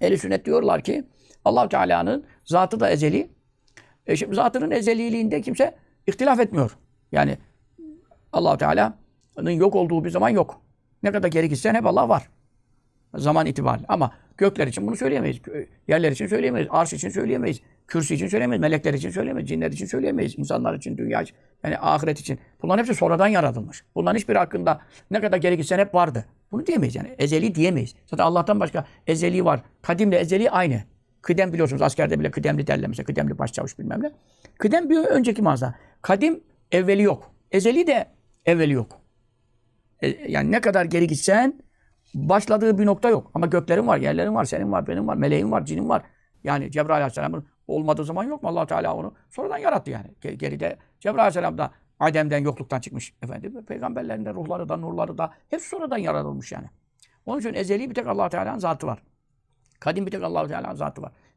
Ehl-i sünnet diyorlar ki Allah Teala'nın zatı da ezeli. Şimdi zatının ezeliliğinde kimse ihtilaf etmiyor. Yani Allah Teala'nın yok olduğu bir zaman yok. Ne kadar geri gitsen hep Allah var. Zaman itibariyle. Ama gökler için bunu söyleyemeyiz. Yerler için söyleyemeyiz. Arş için söyleyemeyiz. Kürsü için söyleyemeyiz. Melekler için söyleyemeyiz. Cinler için söyleyemeyiz. İnsanlar için, dünya için. Yani ahiret için. Bunların hepsi sonradan yaratılmış. Bunların hiçbiri hakkında ne kadar geri gitsen hep vardı. Bunu diyemeyiz yani. Ezeli diyemeyiz. Zaten Allah'tan başka ezeli var. Kadimle ezeli aynı. Kıdem biliyorsunuz askerde bile kıdemli derler mesela. Kıdemli başçavuş bilmem ne. Kıdem bir önceki manada. Kadim evveli yok. Ezeli de evveli yok. Yani ne kadar geri gitsen başladığı bir nokta yok. Ama göklerin var, yerlerin var, senin var, benim var, meleğin var, cinin var. Yani Cebrail Aleyhisselam'ın olmadığı zaman yok mu? Allah Teala onu sonradan yarattı yani. Geride Cebrail Aleyhisselam da Adem'den, yokluktan çıkmış. Efendim, peygamberlerin de ruhları da, nurları da hepsi sonradan yaratılmış yani. Onun için ezeli bir tek Allah Teala'nın zatı var. Kadim bir tek Allah Teala'nın zatı var.